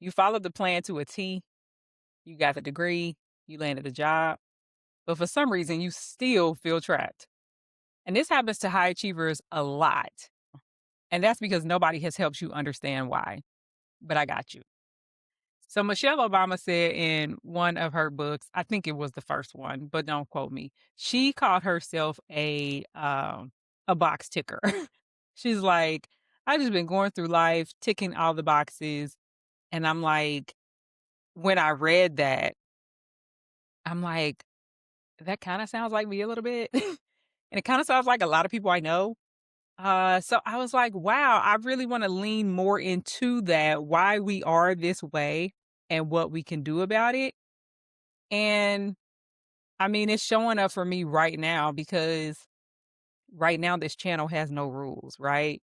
You followed the plan to a T, you got the degree, you landed a job, but for some reason you still feel trapped. And this happens to high achievers a lot. And that's because nobody has helped you understand why. But I got you. So Michelle Obama said in one of her books, I think it was the first one, but don't quote me. She called herself a box ticker. She's like, I just been going through life ticking all the boxes. And I'm like, when I read that, I'm like, that kind of sounds like me a little bit. And it kind of sounds like a lot of people I know. So I was like, wow, I really want to lean more into that, why we are this way and what we can do about it. And I mean, it's showing up for me right now because right now this channel has no rules, right?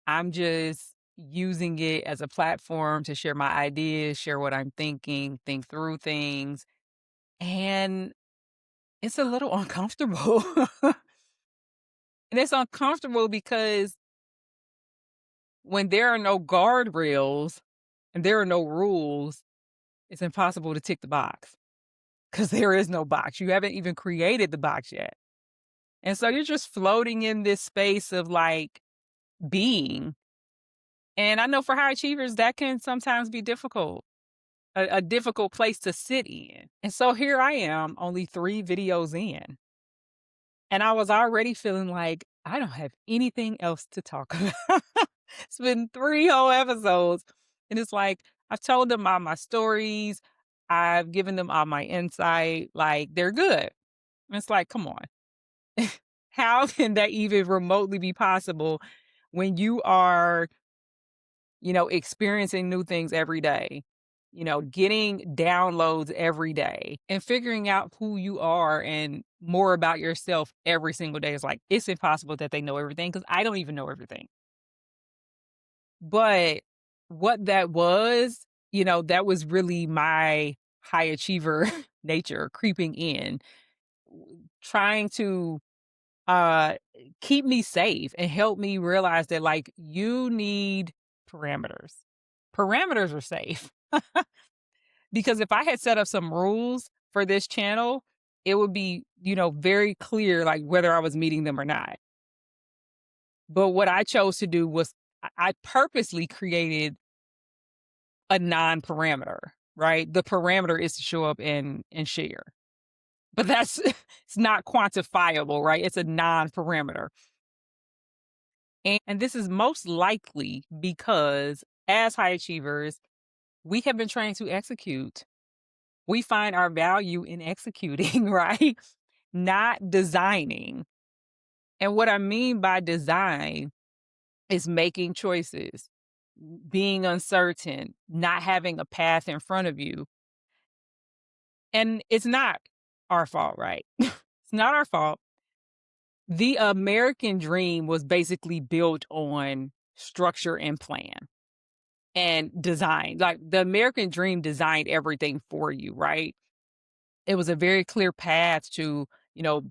I'm just using it as a platform to share my ideas, share what I'm thinking, think through things. And it's a little uncomfortable. And it's uncomfortable because when there are no guardrails and there are no rules, it's impossible to tick the box because there is no box. You haven't even created the box yet. And so you're just floating in this space of like being. And I know for high achievers, that can sometimes be difficult, a difficult place to sit in. And so here I am, only 3 videos in. And I was already feeling like I don't have anything else to talk about. It's been 3 whole episodes. And it's like I've told them all my stories. I've given them all my insight. Like they're good. And it's like, come on. How can that even remotely be possible when you are, experiencing new things every day, getting downloads every day and figuring out who you are and more about yourself every single day? Is like, it's impossible that they know everything because I don't even know everything. But what that was, that was really my high achiever nature creeping in, trying to uh keep me safe and help me realize that like you need parameters. Parameters are safe. Because if I had set up some rules for this channel, it would be, very clear like whether I was meeting them or not. But what I chose to do was I purposely created a non-parameter, right? The parameter is to show up and share. But that's it's not quantifiable, right? It's a non-parameter. And this is most likely because as high achievers, we have been trained to execute. We find our value in executing, right? Not designing. And what I mean by design is making choices, being uncertain, not having a path in front of you. And it's not our fault, right? It's not our fault. The American dream was basically built on structure and plan and design. Like the American dream designed everything for you, right? It was a very clear path to,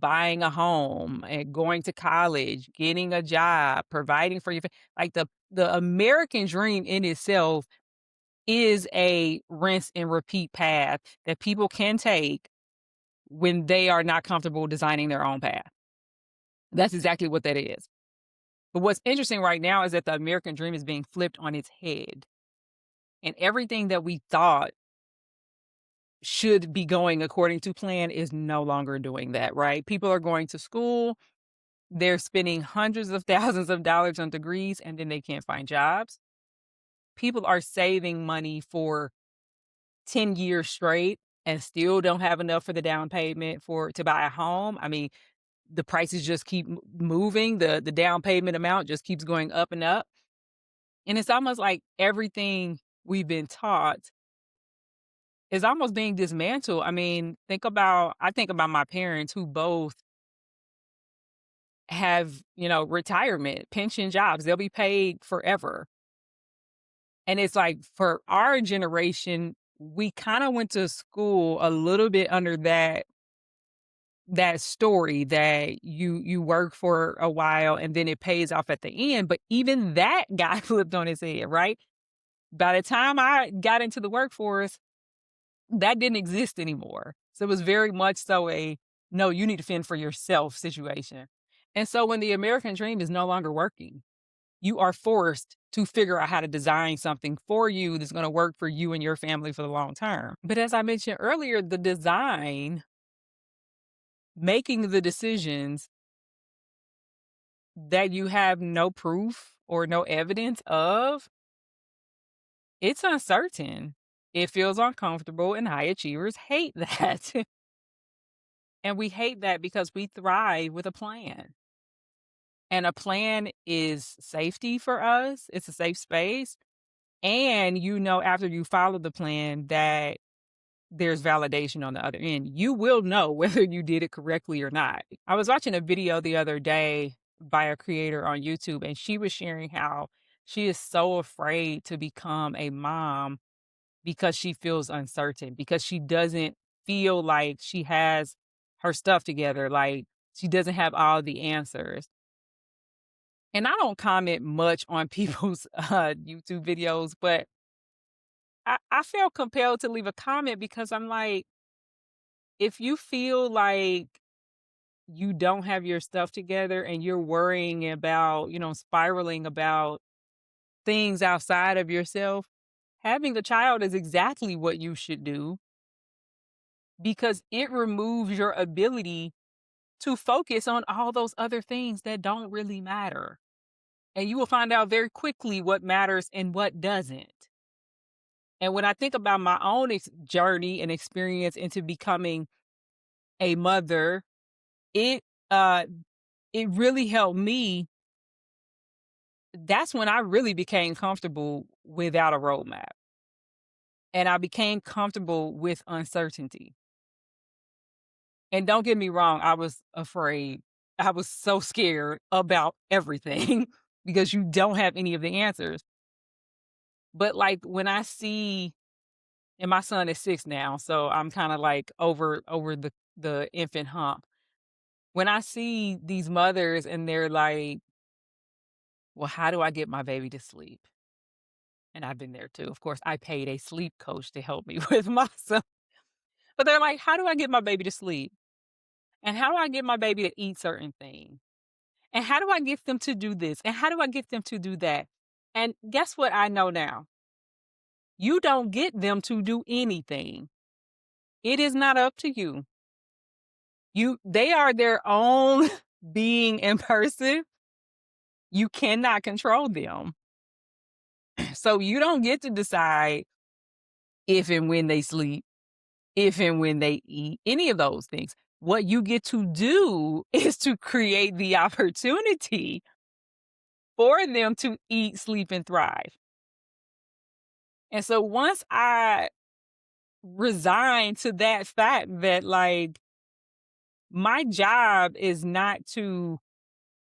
buying a home and going to college, getting a job, providing for your like the American dream in itself is a rinse and repeat path that people can take when they are not comfortable designing their own path. That's exactly what that is. But what's interesting right now is that the American dream is being flipped on its head. And everything that we thought should be going according to plan is no longer doing that, right? People are going to school, they're spending hundreds of thousands of dollars on degrees, and then they can't find jobs. People are saving money for 10 years straight and still don't have enough for the down payment for to buy a home. I mean, the prices just keep moving. The down payment amount just keeps going up and up. And it's almost like everything we've been taught is almost being dismantled. I mean, I think about my parents who both have, retirement, pension jobs. They'll be paid forever. And it's like for our generation, we kind of went to school a little bit under that story that you work for a while and then it pays off at the end. But even that guy flipped on his head, right? By the time I got into the workforce, that didn't exist anymore. So it was very much so a no, you need to fend for yourself situation. And so when the American dream is no longer working, you are forced to figure out how to design something for you that's going to work for you and your family for the long term. But as I mentioned earlier, the design, making the decisions that you have no proof or no evidence of, it's uncertain. It feels uncomfortable, and high achievers hate that. And we hate that because we thrive with a plan. And a plan is safety for us, it's a safe space. And after you follow the plan, that there's validation on the other end. You will know whether you did it correctly or not. I was watching a video the other day by a creator on YouTube, and she was sharing how she is so afraid to become a mom because she feels uncertain, because she doesn't feel like she has her stuff together, like she doesn't have all the answers. And I don't comment much on people's YouTube videos, but I felt compelled to leave a comment because I'm like, if you feel like you don't have your stuff together and you're worrying about, spiraling about things outside of yourself, having a child is exactly what you should do because it removes your ability to focus on all those other things that don't really matter. And you will find out very quickly what matters and what doesn't. And when I think about my own journey and experience into becoming a mother, it uh it really helped me. That's when I really became comfortable without a roadmap. And I became comfortable with uncertainty. And don't get me wrong, I was afraid. I was so scared about everything because you don't have any of the answers. But like when I see, and my son is 6 now, so I'm kind of like over the infant hump. When I see these mothers and they're like, "Well, how do I get my baby to sleep?" And I've been there too. Of course, I paid a sleep coach to help me with my son. But they're like, "How do I get my baby to sleep? And how do I get my baby to eat certain things? And how do I get them to do this? And how do I get them to do that?" And guess what I know now? You don't get them to do anything. It is not up to you. They are their own being in person. You cannot control them. So you don't get to decide if and when they sleep, if and when they eat, any of those things. What you get to do is to create the opportunity for them to eat, sleep, and thrive. And so once I resigned to that fact that like my job is not to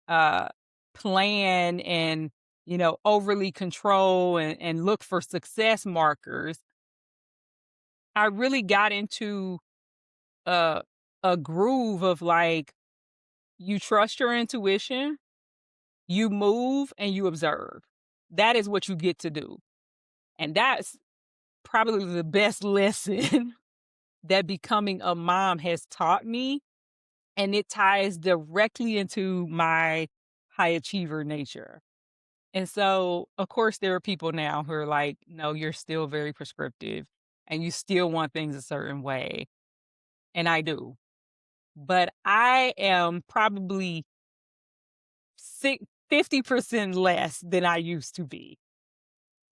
uh plan and overly control and look for success markers, I really got into a a groove of like you trust your intuition, you move and you observe. That is what you get to do. And that's probably the best lesson that becoming a mom has taught me. And it ties directly into my high achiever nature. And so, of course, there are people now who are like, no, you're still very prescriptive and you still want things a certain way. And I do. But I am probably 50% less than I used to be.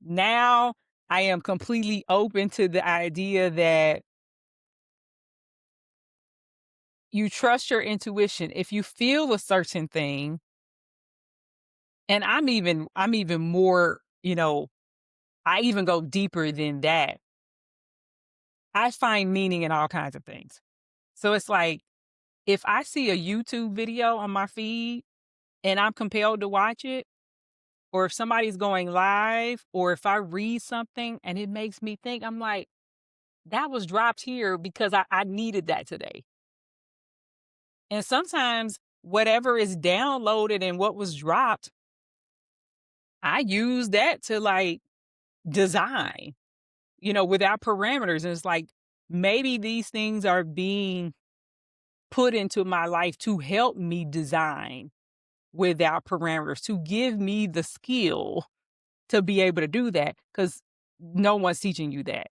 Now I am completely open to the idea that you trust your intuition. If you feel a certain thing, and I'm even more, I even go deeper than that. I find meaning in all kinds of things. So it's like if I see a YouTube video on my feed and I'm compelled to watch it, or if somebody's going live, or if I read something and it makes me think, I'm like, that was dropped here because I needed that today. And sometimes whatever is downloaded and what was dropped, I use that to like design, without parameters. And it's like maybe these things are being put into my life to help me design without parameters, to give me the skill to be able to do that because no one's teaching you that.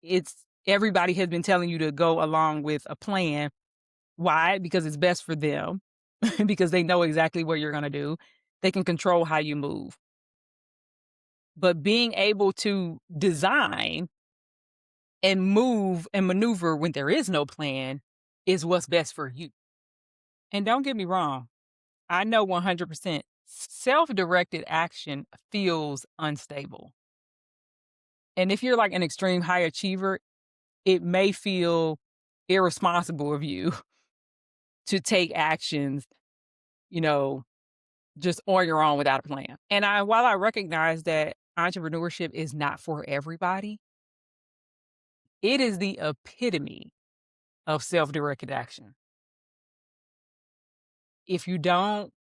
It's everybody has been telling you to go along with a plan. Why? Because it's best for them, because they know exactly what you're going to do. They can control how you move. But being able to design and move and maneuver when there is no plan is what's best for you. And don't get me wrong, I know 100% self directed action feels unstable. And if you're like an extreme high achiever, it may feel irresponsible of you to take actions, you know, just on your own without a plan. And while I recognize that entrepreneurship is not for everybody, it is the epitome of self-directed action. If you don't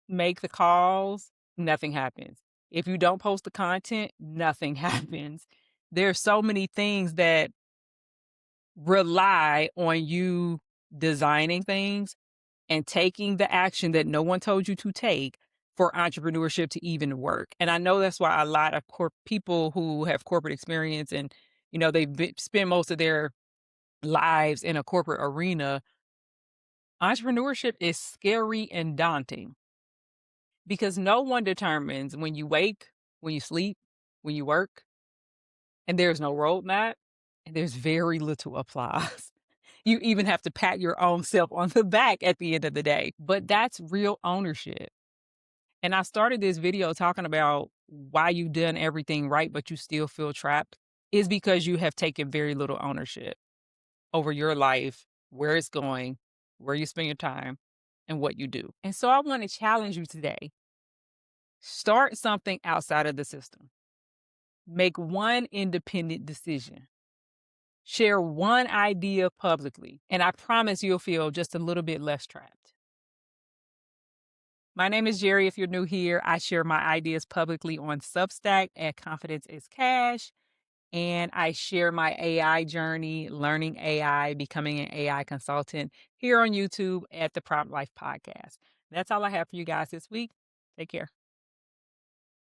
make the calls, nothing happens. If you don't post the content, nothing happens. There's so many things that rely on you designing things and taking the action that no one told you to take for entrepreneurship to even work. And I know that's why a lot of people who have corporate experience and spend most of their lives in a corporate arena, entrepreneurship is scary and daunting because no one determines when you wake, when you sleep, when you work, and there's no roadmap and there's very little applause. You even have to pat your own self on the back at the end of the day. But that's real ownership. And I started this video talking about why you've done everything right, but you still feel trapped is because you have taken very little ownership over your life, where it's going, where you spend your time, and what you do. And so I want to challenge you today. Start something outside of the system. Make one independent decision. Share one idea publicly, and I promise you'll feel just a little bit less trapped. My name is Jerry. If you're new here, I share my ideas publicly on Substack at Confidence is Cash. And I share my AI journey, learning AI, becoming an AI consultant here on YouTube at the Prompt Life Podcast. That's all I have for you guys this week. Take care.